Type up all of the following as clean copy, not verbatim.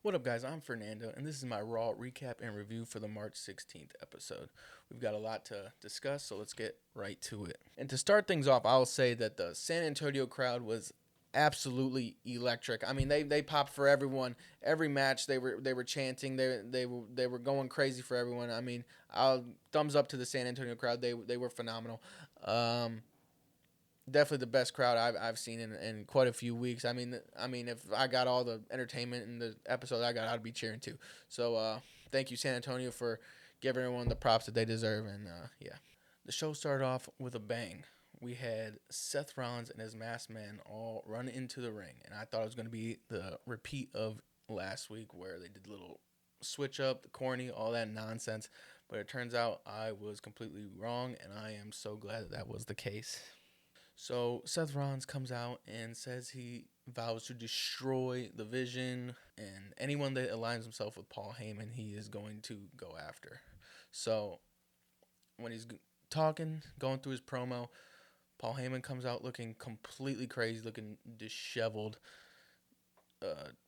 What up, guys? I'm Fernando, and this is my Raw recap and review for the March 16th episode. We've got a lot to discuss, so let's get right to it. And to start things off, I'll say that the San Antonio crowd was absolutely electric. I mean, they popped for everyone. Every match they were chanting. They were going crazy for everyone. I mean, I'll thumbs up to the San Antonio crowd. They were phenomenal. Um, Definitely the best crowd I've seen in quite a few weeks. I mean, if I got all the entertainment in the episode I got, I'd be cheering too. So thank you, San Antonio, for giving everyone the props that they deserve. And yeah, the show started off with a bang. We had Seth Rollins and his masked man all run into the ring, and I thought it was going to be the repeat of last week where they did a little switch up, the corny, all that nonsense. But it turns out I was completely wrong, and I am so glad that was the case. So Seth Rollins comes out and says he vows to destroy the Vision and anyone that aligns himself with Paul Heyman, he is going to go after. So when he's talking, going through his promo, Paul Heyman comes out looking completely crazy, looking disheveled,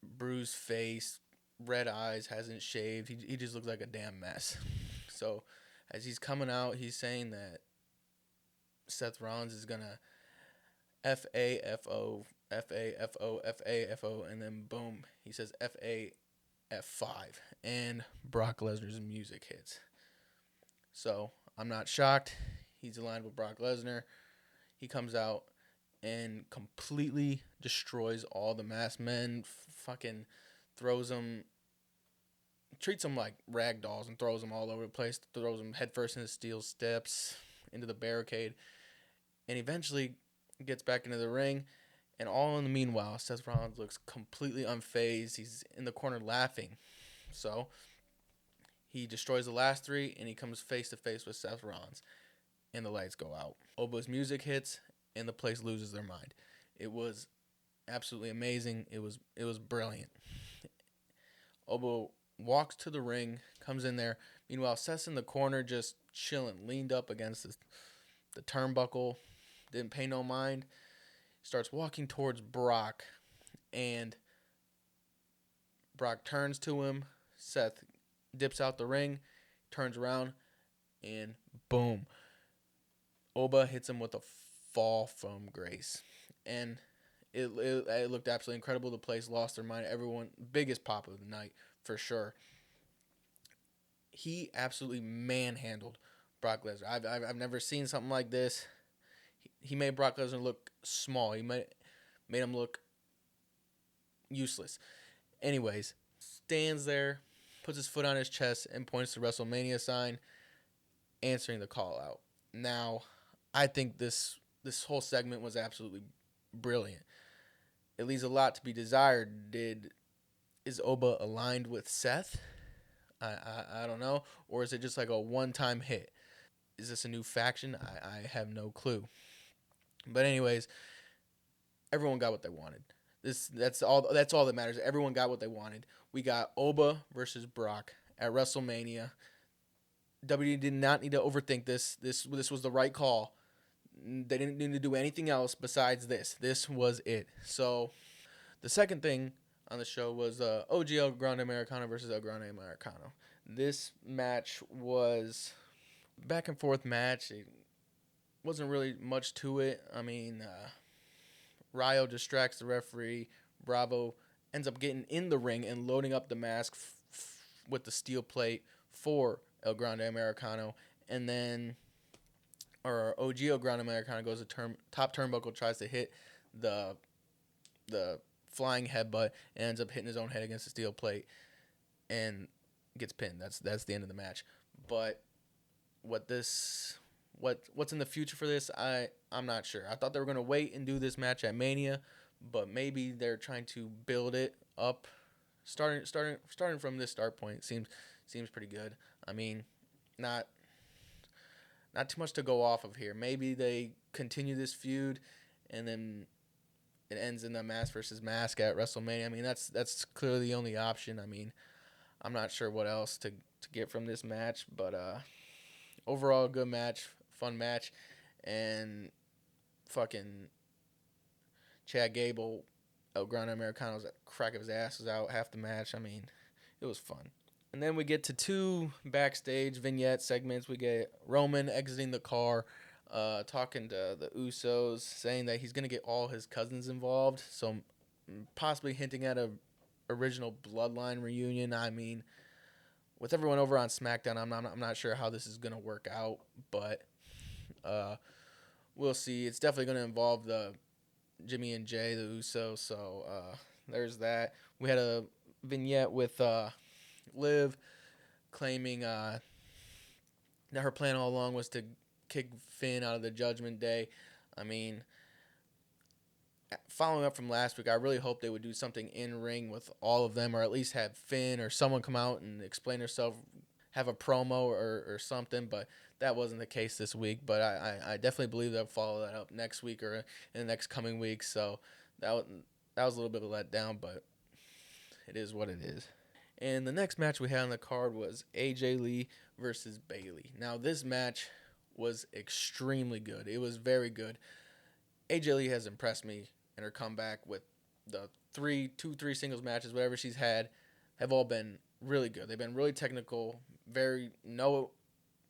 bruised face, red eyes, hasn't shaved. He just looks like a damn mess. So as he's coming out, he's saying that Seth Rollins is gonna FAFO, FAFO, FAFO, and then boom, he says FAF5, and Brock Lesnar's music hits. So I'm not shocked. He's aligned with Brock Lesnar. He comes out and completely destroys all the masked men, fucking throws them, treats them like rag dolls and throws them all over the place, throws them headfirst into steel steps, into the barricade, and eventually gets back into the ring. And all in the meanwhile, Seth Rollins looks completely unfazed. He's in the corner laughing. So he destroys the last three, and he comes face to face with Seth Rollins. And the lights go out. Obo's music hits, and the place loses their mind. It was absolutely amazing. It was brilliant. Obo walks to the ring, comes in there. Meanwhile, Seth's in the corner just chilling, leaned up against the turnbuckle. Didn't pay no mind. Starts walking towards Brock, and Brock turns to him. Seth dips out the ring, turns around, and boom. Oba hits him with a fall from grace. And it looked absolutely incredible. The place lost their mind. Everyone, biggest pop of the night, for sure. He absolutely manhandled Brock Lesnar. I've never seen something like this. He made Brock Lesnar look small. He made him look useless. Anyways, stands there, puts his foot on his chest, and points to WrestleMania sign, answering the call out. Now, I think this whole segment was absolutely brilliant. It leaves a lot to be desired. Is Oba aligned with Seth? I don't know. Or is it just like a one-time hit? Is this a new faction? I have no clue. But anyways, everyone got what they wanted. That's all that matters. Everyone got what they wanted. We got Oba versus Brock at WrestleMania. WWE did not need to overthink this. This was the right call. They didn't need to do anything else besides this. This was it. So the second thing on the show was OG El Grande Americano versus El Grande Americano. This match was back and forth match. It wasn't really much to it. I mean, Ryo distracts the referee. Bravo ends up getting in the ring and loading up the mask with the steel plate for El Grande Americano. And then, or OG El Grande Americano goes to top turnbuckle, tries to hit the flying headbutt, and ends up hitting his own head against the steel plate and gets pinned. That's the end of the match. But what's in the future for this, I'm not sure. I thought they were going to wait and do this match at Mania, but maybe they're trying to build it up. Starting from this start point seems pretty good. I mean, not too much to go off of here. Maybe they continue this feud and then it ends in the mask versus mask at WrestleMania. I mean, that's clearly the only option. I mean, I'm not sure what else to get from this match, but overall, good match, fun match, and fucking Chad Gable El Grande Americano was at the crack of his ass was out half the match. I mean, it was fun. And then we get to two backstage vignette segments. We get Roman exiting the car, talking to the Usos, saying that he's going to get all his cousins involved. So possibly hinting at a original Bloodline reunion. I mean, with everyone over on SmackDown, I'm not sure how this is going to work out, but we'll see. It's definitely going to involve the Jimmy and Jay, the Usos. So there's that. We had a vignette with Liv claiming that her plan all along was to kick Finn out of the Judgment Day. I mean, following up from last week, I really hope they would do something in ring with all of them, or at least have Finn or someone come out and explain herself, have a promo or something. But that wasn't the case this week. But I definitely believe they'll follow that up next week or in the next coming weeks. So that was a little bit of a letdown, but it is what it is. And the next match we had on the card was AJ Lee versus Bayley. Now, this match was extremely good. It was very good. AJ Lee has impressed me in her comeback with the three singles matches, whatever she's had, have all been really good. They've been really technical, very no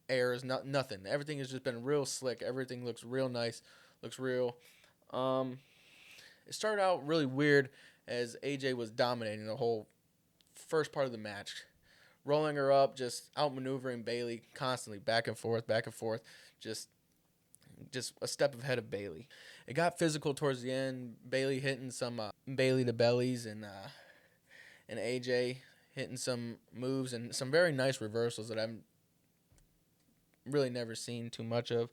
errors, nothing. Everything has just been real slick. Everything looks real nice, looks real. It started out really weird as AJ was dominating the whole first part of the match, rolling her up, just outmaneuvering Bayley constantly, back and forth, just a step ahead of Bayley. It got physical towards the end. Bayley hitting some Bayley to bellies and AJ hitting some moves and some very nice reversals that I've really never seen too much of.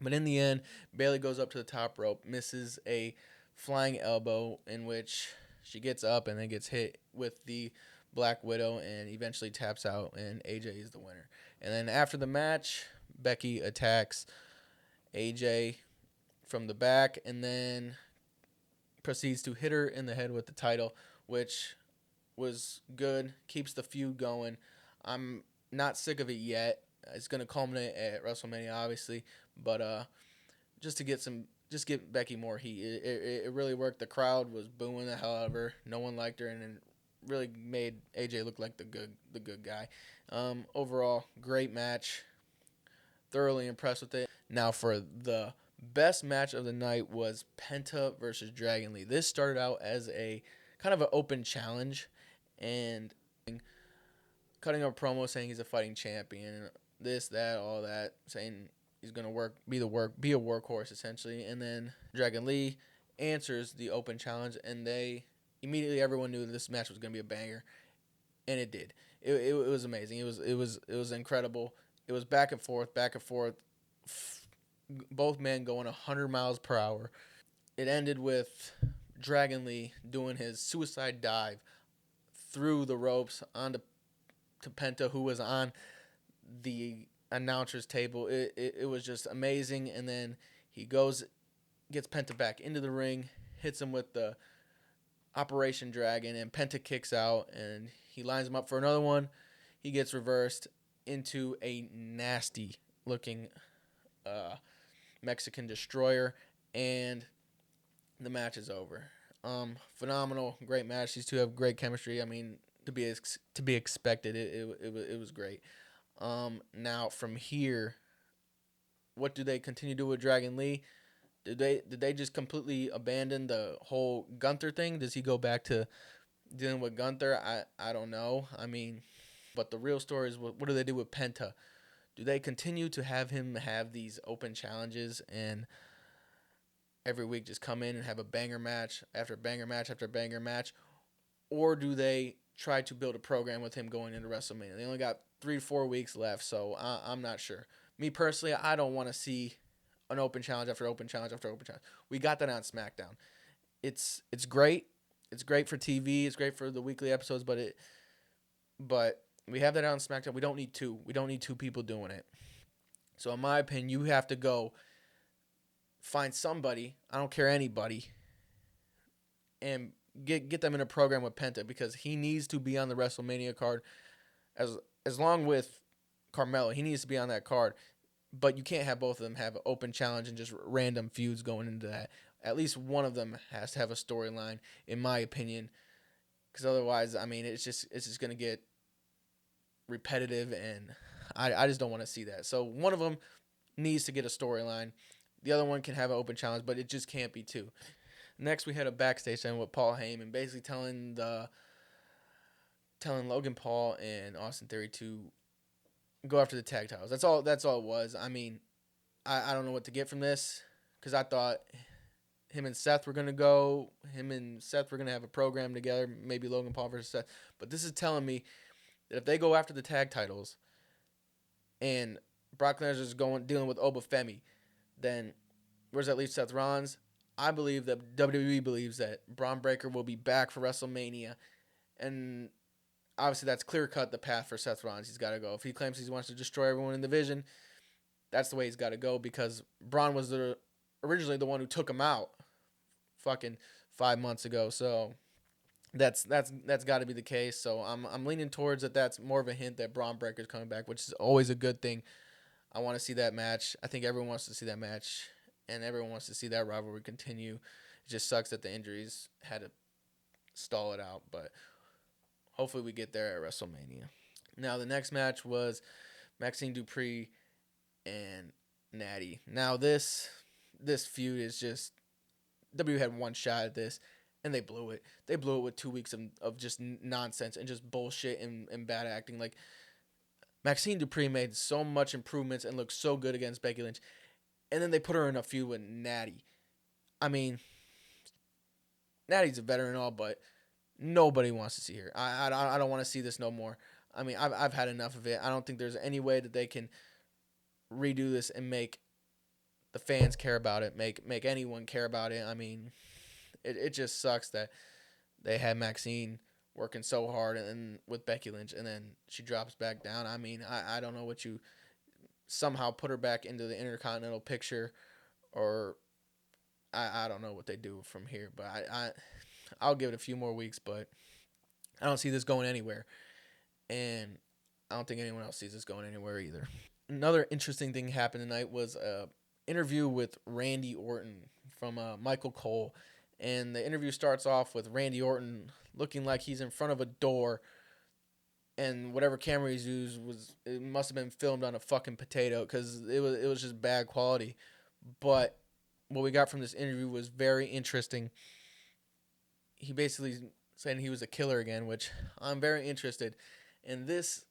But in the end, Bayley goes up to the top rope, misses a flying elbow in which she gets up and then gets hit with the Black Widow and eventually taps out, and AJ is the winner. And then after the match, Becky attacks AJ from the back and then proceeds to hit her in the head with the title, which was good, keeps the feud going. I'm not sick of it yet. It's going to culminate at WrestleMania, obviously, but just to get Becky more heat. It really worked. The crowd was booing the hell out of her. No one liked her, and it really made AJ look like the good guy. Overall, great match. Thoroughly impressed with it. Now for the best match of the night was Penta versus Dragon Lee. This started out as a kind of an open challenge, and cutting a promo saying he's a fighting champion, this, that, all that, saying he's gonna be a workhorse essentially. And then Dragon Lee answers the open challenge, and everyone knew that this match was gonna be a banger, and it did. It was amazing. It was incredible. It was back and forth, both men going 100 miles per hour. It ended with Dragon Lee doing his suicide dive through the ropes onto Penta, who was on the announcer's table. It was just amazing. And then he gets Penta back into the ring, hits him with the Operation Dragon, and Penta kicks out, and he lines him up for another one. He gets reversed into a nasty looking Mexican destroyer, and the match is over. Phenomenal, great match. These two have great chemistry. I mean, to be expected. It was great. Now from here, what do they continue to do with Dragon Lee? Did they just completely abandon the whole Gunther thing? Does he go back to dealing with Gunther? I don't know. I mean, but the real story is what do they do with Penta? Do they continue to have him have these open challenges and every week just come in and have a banger match after banger match after banger match? Or do they try to build a program with him going into WrestleMania? They only got 3 to 4 weeks left, so I'm not sure. Me personally, I don't want to see an open challenge after open challenge after open challenge. We got that on SmackDown. It's great. It's great for TV. It's great for the weekly episodes, but we have that on SmackDown. We don't need two. We don't need two people doing it. So in my opinion, you have to go find somebody, I don't care anybody, and get them in a program with Penta, because he needs to be on the WrestleMania card as long with Carmelo. He needs to be on that card. But you can't have both of them have an open challenge and just random feuds going into that. At least one of them has to have a storyline, in my opinion, because otherwise, I mean, it's just gonna get repetitive, and I just don't want to see that. So one of them needs to get a storyline. The other one can have an open challenge, but it just can't be two. Next, we had a backstage segment with Paul Heyman, basically telling Logan Paul and Austin Theory to go after the tag titles. That's all. That's all it was. I mean, I don't know what to get from this because I thought him and Seth were gonna go. Him and Seth were gonna have a program together. Maybe Logan Paul versus Seth. But this is telling me that if they go after the tag titles and Brock Lesnar is dealing with Oba Femi, then where's that leave Seth Rollins? I believe that WWE believes that Braun Breaker will be back for WrestleMania, and obviously that's clear cut the path for Seth Rollins. He's got to go. If he claims he wants to destroy everyone in the division, that's the way he's got to go because Braun was originally the one who took him out fucking 5 months ago. So that's got to be the case. So I'm leaning towards that. That's more of a hint that Braun Breaker's coming back, which is always a good thing. I want to see that match. I think everyone wants to see that match, and everyone wants to see that rivalry continue. It just sucks that the injuries had to stall it out, but hopefully we get there at WrestleMania. Now the next match was Maxine Dupree and Natty. Now this feud is just W had one shot at this, and they blew it. They blew it with 2 weeks of just nonsense and just bullshit and bad acting. Like Maxine Dupree made so much improvements and looked so good against Becky Lynch, and then they put her in a feud with Natty. I mean, Natty's a veteran and all, but nobody wants to see her. I don't want to see this no more. I mean, I've had enough of it. I don't think there's any way that they can redo this and make the fans care about it, make anyone care about it. I mean, it just sucks that they had Maxine working so hard and with Becky Lynch, and then she drops back down. I mean, I don't know what you somehow put her back into the Intercontinental picture, or I don't know what they do from here. But I'll give it a few more weeks, but I don't see this going anywhere, and I don't think anyone else sees this going anywhere either. Another interesting thing happened tonight was a interview with Randy Orton from Michael Cole, and the interview starts off with Randy Orton looking like he's in front of a door, and whatever camera he's used it must have been filmed on a fucking potato because it was just bad quality. But what we got from this interview was very interesting. He basically saying he was a killer again, which I'm very interested. And this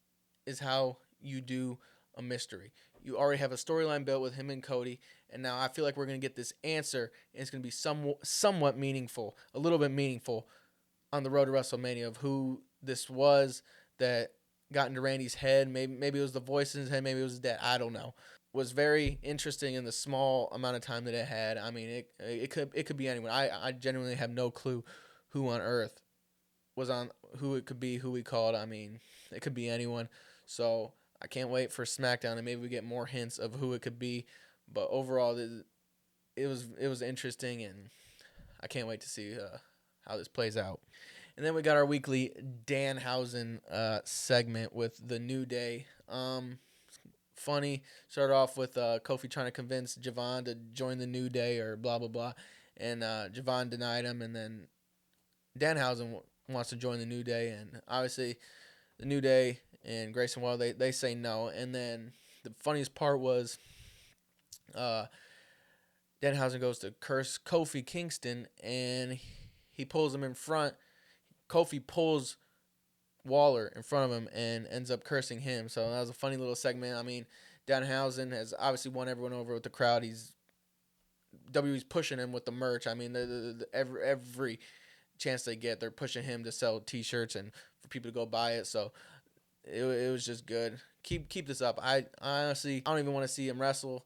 is how you do a mystery. You already have a storyline built with him and Cody, and now I feel like we're going to get this answer, and it's going to be somewhat meaningful, a little bit meaningful, on the road to WrestleMania of who this was that got into Randy's head. Maybe it was the voice in his head, maybe it was his dad. I don't know. It was very interesting in the small amount of time that it had. I mean, it could be anyone. I genuinely have no clue who on earth was on, who it could be, who we called. I mean, it could be anyone. So I can't wait for SmackDown, and maybe we get more hints of who it could be. But overall, it was interesting, and I can't wait to see how this plays out. And then we got our weekly Danhausen segment with the New Day. Funny. Started off with Kofi trying to convince Javon to join the New Day or blah, blah, blah. And Javon denied him, and then Danhausen wants to join the New Day, and obviously the New Day and Grayson Waller, they say no. And then the funniest part was Danhausen goes to curse Kofi Kingston, and he pulls him in front. Kofi pulls Waller in front of him and ends up cursing him. So that was a funny little segment. I mean, Danhausen has obviously won everyone over with the crowd. WWE's pushing him with the merch. I mean, every chance they get, they're pushing him to sell T-shirts and for people to go buy it. So it was just good. Keep this up. I honestly, I don't even want to see him wrestle.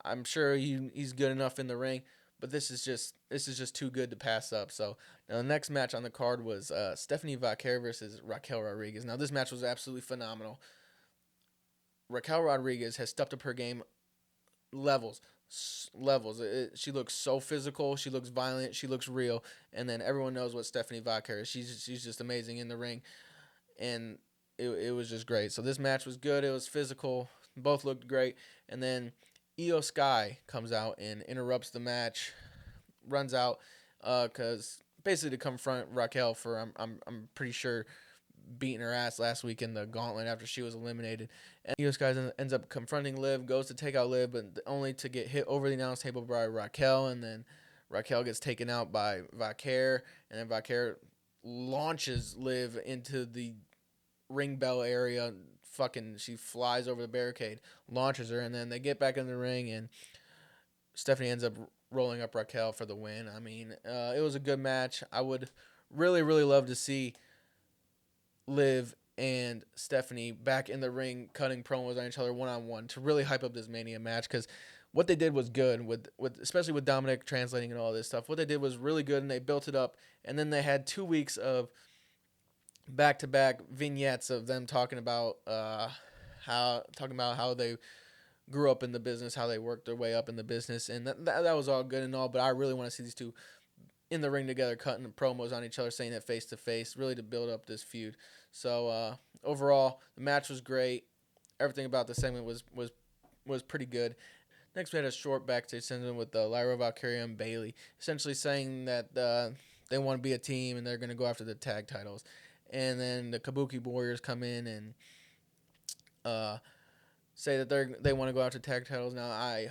I'm sure he's good enough in the ring, but this is just too good to pass up. So now the next match on the card was Stephanie Vaquer versus Raquel Rodriguez. Now this match was absolutely phenomenal. Raquel Rodriguez has stepped up her game levels. She looks so physical. She looks violent. She looks real. And then everyone knows what Stephanie Vaquer is. She's just amazing in the ring, and it was just great. So this match was good. It was physical. Both looked great. And then Io Sky comes out and interrupts the match runs out because basically to confront Raquel for I'm pretty sure beating her ass last week in the gauntlet after she was eliminated. And Io Sky ends up confronting Liv, goes to take out Liv, but only to get hit over the announce table by Raquel, and then Raquel gets taken out by Vicaire, and then Vicaire launches Liv into the ring bell area. Fucking, she flies over the barricade, launches her, and then they get back in the ring, and Stephanie ends up rolling up Raquel for the win. I mean, it was a good match. I would really, really love to see Liv and Stephanie back in the ring cutting promos on each other one-on-one to really hype up this Mania match, because what they did was good, with especially with Dominic translating and all this stuff. What they did was really good, and they built it up, and then they had 2 weeks of back-to-back vignettes of them talking about how they grew up in the business, how they worked their way up in the business, and that was all good and all, but I really want to see these two in the ring together, cutting promos on each other, saying it face to face, really to build up this feud. So overall, the match was great. Everything about the segment was pretty good. Next, we had a short backstage segment with Lyra Valkyria and Bayley, essentially saying that they want to be a team and they're going to go after the tag titles. And then the Kabuki Warriors come in and say that they want to go after tag titles. Now, I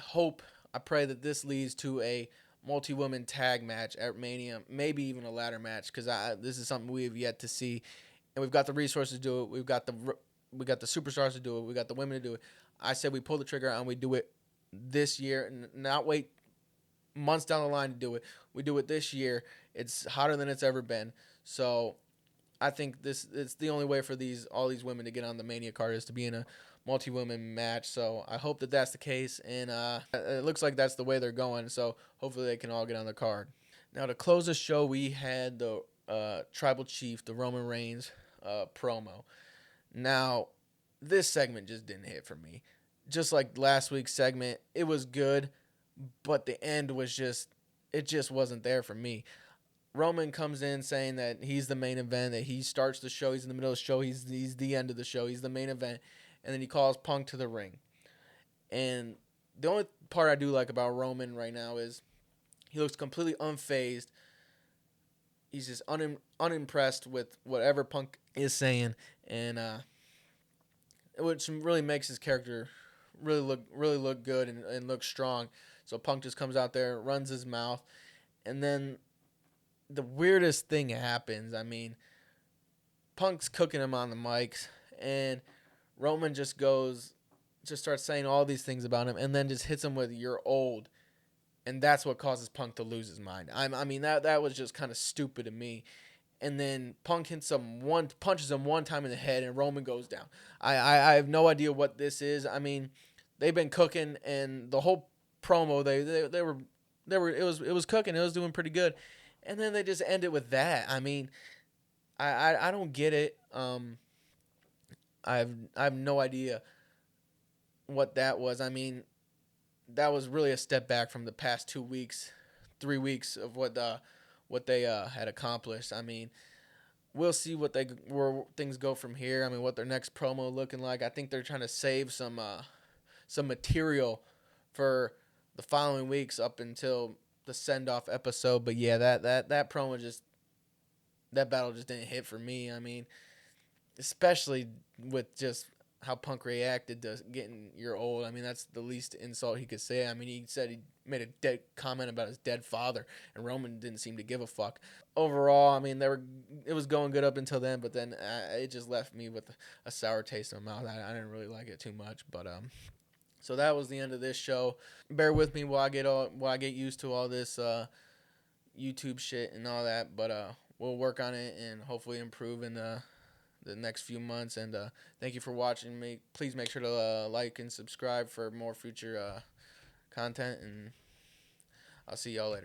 pray that this leads to a multi-woman tag match at Mania, maybe even a ladder match, because this is something we have yet to see, and we've got the resources to do it. We've got the superstars to do it. We got the women to do it. I said we pull the trigger and we do it this year, and not wait months down the line to do it. We do it this year. It's hotter than it's ever been. So I think it's the only way for all these women to get on the Mania card is to be in a multi-woman match. So I hope that that's the case, and it looks like that's the way they're going. So hopefully they can all get on the card. Now, to close the show, we had the Tribal Chief, the Roman Reigns promo. Now, this segment just didn't hit for me. Just like last week's segment, it was good, but the end was it just wasn't there for me. Roman comes in saying that he's the main event, that he starts the show, he's in the middle of the show, he's the end of the show, he's the main event, and then he calls Punk to the ring. And the only part I do like about Roman right now is he looks completely unfazed. He's just unimpressed with whatever Punk is saying, and which really makes his character really look good and look strong. So Punk just comes out there, runs his mouth, and then the weirdest thing happens. I mean, Punk's cooking him on the mics, and Roman just starts saying all these things about him, and then just hits him with "you're old," and that's what causes Punk to lose his mind. I mean that was just kind of stupid to me. And then Punk punches him one time in the head, and Roman goes down. I have no idea what this is. I mean, they've been cooking, and the whole promo it was cooking. It was doing pretty good. And then they just end it with that. I mean, I don't get it. I have no idea what that was. I mean, that was really a step back from the past 2 weeks, 3 weeks of what they had accomplished. I mean, we'll see where things go from here. I mean, what their next promo looking like. I think they're trying to save some material for the following weeks up until the send-off episode. But yeah, that promo that battle just didn't hit for me. I mean, especially with just how Punk reacted to getting "you're old." I mean, that's the least insult he could say. I mean, he said he made a dead comment about his dead father, and Roman didn't seem to give a fuck. Overall, I mean, it was going good up until then, but then it just left me with a sour taste in my mouth. I didn't really like it too much, but so that was the end of this show. Bear with me while I get used to all this YouTube shit and all that, but we'll work on it and hopefully improve in the next few months. And thank you for watching me. Please make sure to like and subscribe for more future content, and I'll see y'all later.